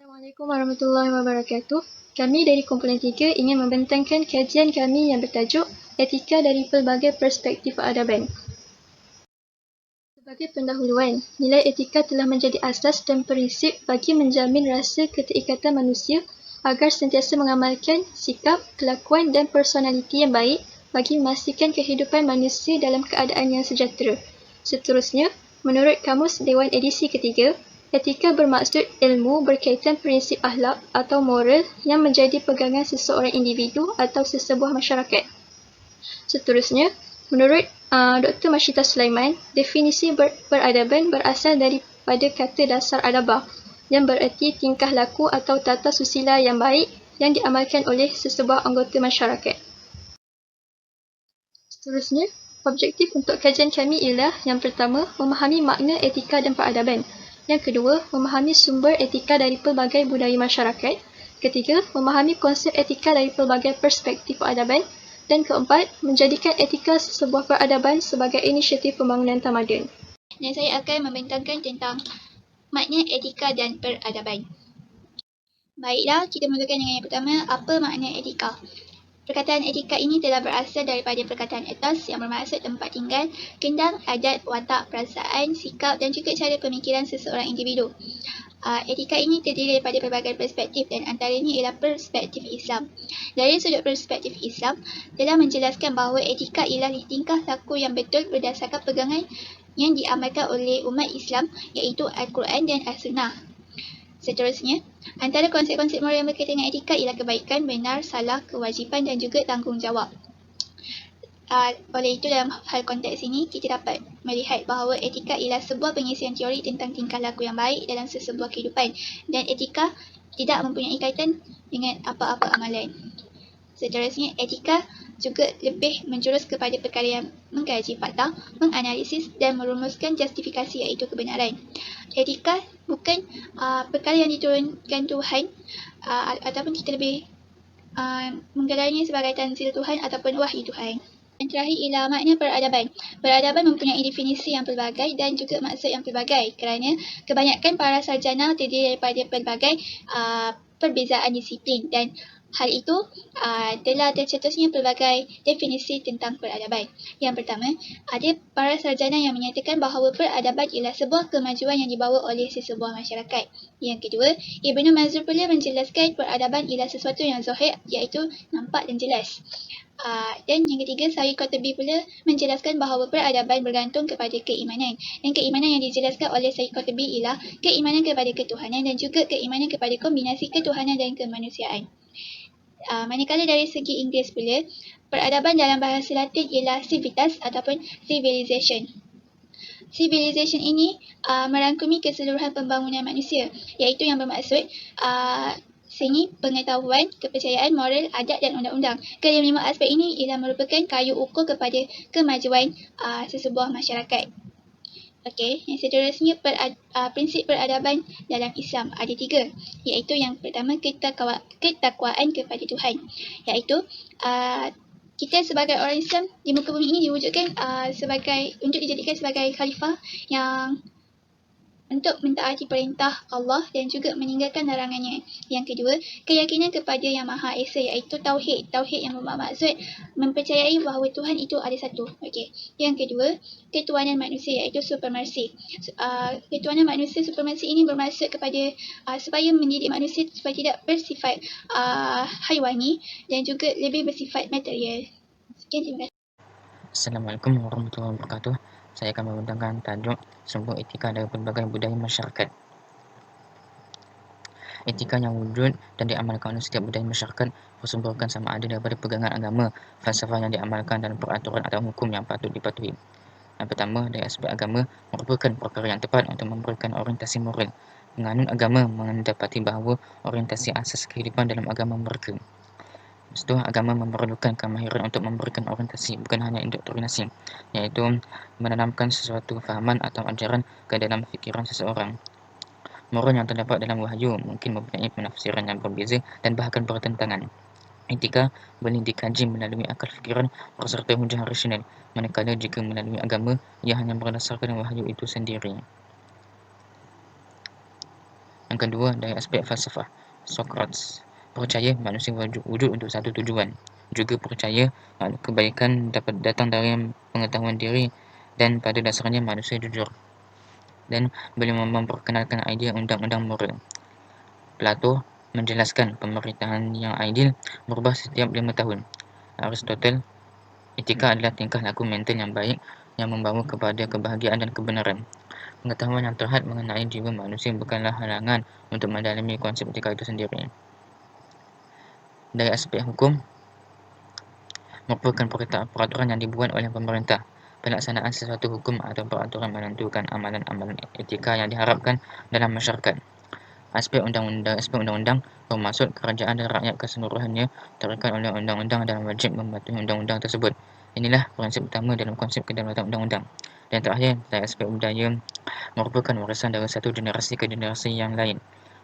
Assalamualaikum warahmatullahi wabarakatuh. Kami dari kumpulan 3 ingin membentangkan kajian kami yang bertajuk Etika dari Pelbagai Perspektif Peradaban. Sebagai pendahuluan, nilai etika telah menjadi asas dan prinsip bagi menjamin rasa keterikatan manusia agar sentiasa mengamalkan sikap, kelakuan dan personaliti yang baik bagi memastikan kehidupan manusia dalam keadaan yang sejahtera. Seterusnya, menurut Kamus Dewan edisi ketiga, etika bermaksud ilmu berkaitan prinsip akhlak atau moral yang menjadi pegangan seseorang individu atau sesebuah masyarakat. Seterusnya, menurut Dr. Mashita Sulaiman, definisi peradaban berasal daripada kata dasar adabah yang bererti tingkah laku atau tata susila yang baik yang diamalkan oleh sesebuah anggota masyarakat. Seterusnya, objektif untuk kajian kami ialah yang pertama, memahami makna etika dan peradaban. Yang kedua, memahami sumber etika dari pelbagai budaya masyarakat. Ketiga, memahami konsep etika dari pelbagai perspektif peradaban. Dan keempat, menjadikan etika sebuah peradaban sebagai inisiatif pembangunan tamadun. Dan saya akan membentangkan tentang makna etika dan peradaban. Baiklah, kita mulakan dengan yang pertama, apa makna etika? Perkataan etika ini telah berasal daripada perkataan etos yang bermaksud tempat tinggal, kendang, adat, watak, perasaan, sikap dan juga cara pemikiran seseorang individu. Etika ini terdiri daripada pelbagai perspektif dan antaranya ialah perspektif Islam. Dari sudut perspektif Islam, telah menjelaskan bahawa etika ialah tingkah laku yang betul berdasarkan pegangan yang diamalkan oleh umat Islam iaitu Al-Quran dan As-Sunnah. Seterusnya, antara konsep-konsep moral yang berkaitan dengan etika ialah kebaikan, benar, salah, kewajipan dan juga tanggungjawab. Oleh itu, dalam hal konteks ini, kita dapat melihat bahawa etika ialah sebuah pengisian teori tentang tingkah laku yang baik dalam sesebuah kehidupan dan etika tidak mempunyai kaitan dengan apa-apa amalan. Seterusnya, etika juga lebih menjurus kepada perkara yang mengkaji fakta, menganalisis dan merumuskan justifikasi iaitu kebenaran. Etika bukan perkara yang diturunkan Tuhan ataupun kita lebih menggelarnya sebagai tanzil Tuhan ataupun wahyu Tuhan. Yang terakhir ialah makna peradaban. Peradaban mempunyai definisi yang pelbagai dan juga maksud yang pelbagai kerana kebanyakan para sarjana terdiri daripada pelbagai perbezaan disiplin dan hal itu telah tercetusnya pelbagai definisi tentang peradaban. Yang pertama, ada para sarjana yang menyatakan bahawa peradaban ialah sebuah kemajuan yang dibawa oleh sesebuah masyarakat. Yang kedua, Ibnu Manzur pula menjelaskan peradaban ialah sesuatu yang zahir iaitu nampak dan jelas. Dan yang ketiga, Syarif Qurtubi pula menjelaskan bahawa peradaban bergantung kepada keimanan. Dan keimanan yang dijelaskan oleh Syarif Qurtubi ialah keimanan kepada ketuhanan dan juga keimanan kepada kombinasi ketuhanan dan kemanusiaan. Manakala dari segi Inggeris pula, peradaban dalam bahasa Latin ialah civitas ataupun civilization. Civilization ini merangkumi keseluruhan pembangunan manusia, iaitu yang bermaksud seni, pengetahuan, kepercayaan, moral, adat dan undang-undang. Kelima aspek ini ialah merupakan kayu ukur kepada kemajuan sesebuah masyarakat. Okey, yang seterusnya prinsip peradaban dalam Islam ada 3, iaitu yang pertama ketakwaan kepada Tuhan, iaitu kita sebagai orang Islam di muka bumi ini diwujudkan untuk dijadikan sebagai khalifah yang untuk mentaati perintah Allah dan juga meninggalkan larangannya. Yang kedua, keyakinan kepada Yang Maha Esa iaitu Tauhid. Tauhid yang bermaksud mempercayai bahawa Tuhan itu ada satu. Okey. Yang kedua, ketuhanan manusia iaitu supremasi. Ketuhanan manusia supremasi ini bermaksud kepada supaya mendidik manusia supaya tidak bersifat haiwani dan juga lebih bersifat material. Sekian, terima kasih. Assalamualaikum warahmatullahi wabarakatuh. Saya akan membentangkan tajuk sumber etika dari berbagai budaya masyarakat. Etika yang wujud dan diamalkan oleh setiap budaya masyarakat bersumberkan sama ada daripada pegangan agama, falsafah yang diamalkan dan peraturan atau hukum yang patut dipatuhi. Yang pertama, dari aspek agama merupakan perkara yang tepat untuk memberikan orientasi moral. Penganut agama mendapati bahawa orientasi asas kehidupan dalam agama mereka. Setelah agama memerlukan kemahiran untuk memberikan orientasi, bukan hanya indoktrinasi, iaitu menanamkan sesuatu fahaman atau ajaran ke dalam fikiran seseorang. Moral yang terdapat dalam wahyu mungkin mempunyai penafsiran yang berbeza dan bahkan bertentangan. Etika boleh dikaji melalui akal fikiran berserta hujah rasional, manakala jika melalui agama, ia hanya berdasarkan wahyu itu sendiri. Yang kedua, dari aspek falsafah, Socrates percaya manusia wujud untuk satu tujuan. Juga percaya kebaikan dapat datang dari pengetahuan diri dan pada dasarnya manusia jujur. Dan beliau memperkenalkan idea undang-undang moral. Plato menjelaskan pemerintahan yang adil berubah setiap 5 tahun. Aristotle, etika adalah tingkah laku mental yang baik yang membawa kepada kebahagiaan dan kebenaran. Pengetahuan yang terhad mengenai jiwa manusia bukanlah halangan untuk mendalami konsep etika itu sendiri. Dari aspek hukum, merupakan peraturan yang dibuat oleh pemerintah. Pelaksanaan sesuatu hukum atau peraturan menentukan amalan-amalan etika yang diharapkan dalam masyarakat. Aspek undang-undang bermaksud kerajaan dan rakyat keseluruhannya terikat oleh undang-undang dan wajib mematuhi undang-undang tersebut. Inilah prinsip utama dalam konsep kedaulatan undang-undang. Dan terakhir, dari aspek budaya, merupakan warisan dari satu generasi ke generasi yang lain.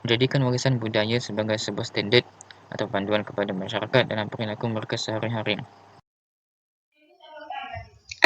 Menjadikan warisan budaya sebagai sebuah standard atau panduan kepada masyarakat dalam perilaku mereka sehari-hari.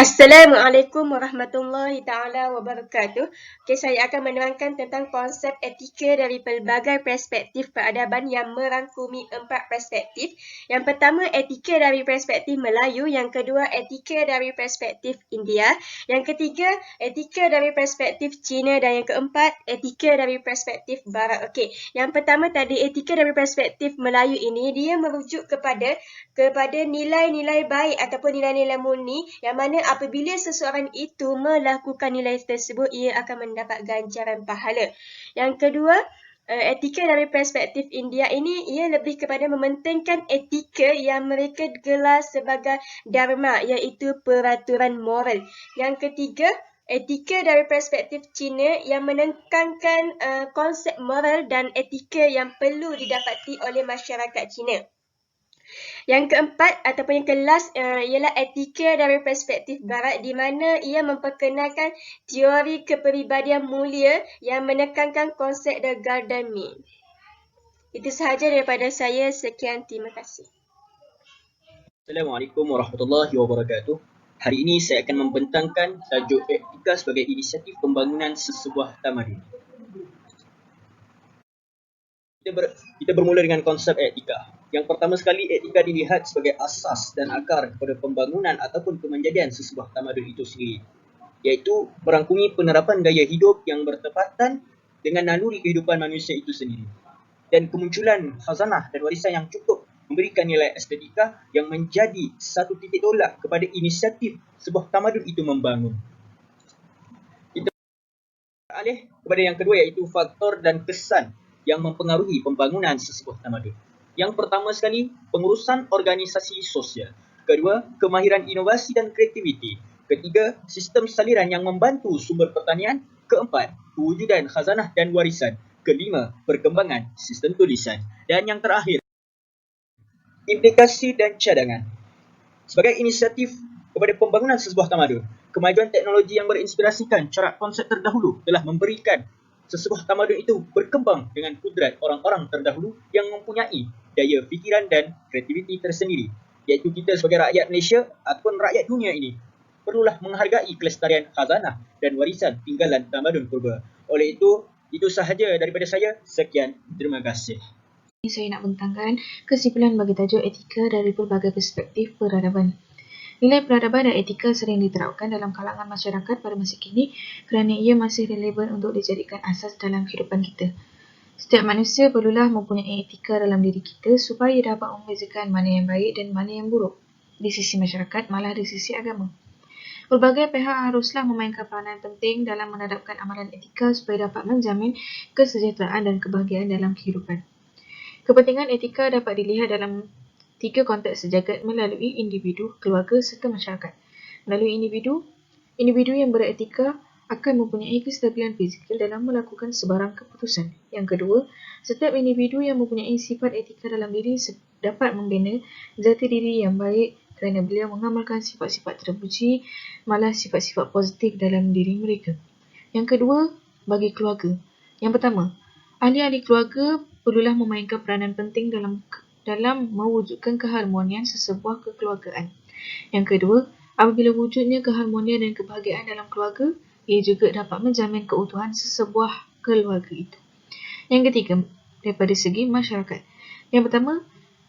Assalamualaikum warahmatullahi taala wabarakatuh. Okey, saya akan menerangkan tentang konsep etika dari pelbagai perspektif peradaban yang merangkumi 4 perspektif. Yang pertama, etika dari perspektif Melayu. Yang kedua, etika dari perspektif India. Yang ketiga, etika dari perspektif Cina. Dan yang keempat, etika dari perspektif Barat. Okey, yang pertama tadi, etika dari perspektif Melayu ini, dia merujuk kepada nilai-nilai baik ataupun nilai-nilai murni yang mana apabila seseorang itu melakukan nilai tersebut, ia akan mendapat ganjaran pahala. Yang kedua, etika dari perspektif India ini, ia lebih kepada mementingkan etika yang mereka gelar sebagai dharma, iaitu peraturan moral. Yang ketiga, etika dari perspektif Cina yang menekankan konsep moral dan etika yang perlu didapati oleh masyarakat Cina. Yang keempat ataupun yang ke-last ialah etika dari perspektif Barat, di mana ia memperkenalkan teori kepribadian mulia yang menekankan konsep the golden mean. Itu sahaja daripada saya. Sekian, terima kasih. Assalamualaikum warahmatullahi wabarakatuh. Hari ini saya akan membentangkan tajuk etika sebagai inisiatif pembangunan sesebuah tamadun. Kita bermula dengan konsep etika. Yang pertama sekali, etika dilihat sebagai asas dan akar kepada pembangunan ataupun kemenjadian sesebuah tamadun itu sendiri, iaitu merangkumi penerapan gaya hidup yang bertepatan dengan naluri kehidupan manusia itu sendiri, dan kemunculan khazanah dan warisan yang cukup memberikan nilai estetika yang menjadi satu titik tolak kepada inisiatif sebuah tamadun itu membangun. Kita beralih kepada yang kedua, iaitu faktor dan kesan yang mempengaruhi pembangunan sesebuah tamadun. Yang pertama sekali, pengurusan organisasi sosial. Kedua, kemahiran inovasi dan kreativiti. Ketiga, sistem saliran yang membantu sumber pertanian. Keempat, kewujudan khazanah dan warisan. Kelima, perkembangan sistem tulisan. Dan yang terakhir, implikasi dan cadangan. Sebagai inisiatif kepada pembangunan sesebuah tamadun, kemajuan teknologi yang berinspirasikan corak konsep terdahulu telah memberikan sesebuah tamadun itu berkembang dengan kudrat orang-orang terdahulu yang mempunyai daya fikiran dan kreativiti tersendiri, iaitu kita sebagai rakyat Malaysia ataupun rakyat dunia ini perlulah menghargai kelestarian khazanah dan warisan tinggalan tamadun purba. Oleh itu sahaja daripada saya. Sekian, terima kasih. Saya nak bentangkan kesimpulan bagi tajuk etika dari pelbagai perspektif peradaban. Nilai peradaban dan etika sering diterapkan dalam kalangan masyarakat pada masa kini kerana ia masih relevan untuk dijadikan asas dalam kehidupan kita. Setiap manusia perlulah mempunyai etika dalam diri kita supaya dapat membezakan mana yang baik dan mana yang buruk di sisi masyarakat, malah di sisi agama. Pelbagai pihak haruslah memainkan peranan penting dalam menadapkan amalan etika supaya dapat menjamin kesejahteraan dan kebahagiaan dalam kehidupan. Kepentingan etika dapat dilihat dalam 3 konteks sejagat melalui individu, keluarga serta masyarakat. Melalui individu yang beretika akan mempunyai kestabilan fizikal dalam melakukan sebarang keputusan. Yang kedua, setiap individu yang mempunyai sifat etika dalam diri dapat membina jati diri yang baik kerana beliau mengamalkan sifat-sifat terpuji, malah sifat-sifat positif dalam diri mereka. Yang kedua, bagi keluarga. Yang pertama, ahli-ahli keluarga perlulah memainkan peranan penting dalam mewujudkan keharmonian sesebuah kekeluargaan. Yang kedua, apabila wujudnya keharmonian dan kebahagiaan dalam keluarga, ia juga dapat menjamin keutuhan sesebuah keluarga itu. Yang ketiga, daripada segi masyarakat. Yang pertama,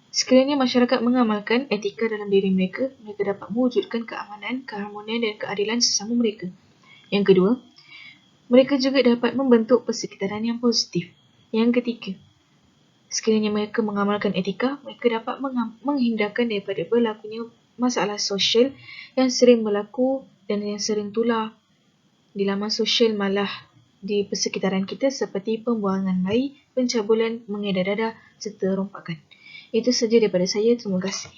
sekiranya masyarakat mengamalkan etika dalam diri mereka, mereka dapat mewujudkan keamanan, keharmonian dan keadilan sesama mereka. Yang kedua, mereka juga dapat membentuk persekitaran yang positif. Yang ketiga, sekiranya mereka mengamalkan etika, mereka dapat menghindarkan daripada berlakunya masalah sosial yang sering berlaku dan yang sering tular di laman sosial malah di persekitaran kita seperti pembuangan bayi, pencabulan, mengedar dada serta rompakan. Itu saja daripada saya. Terima kasih.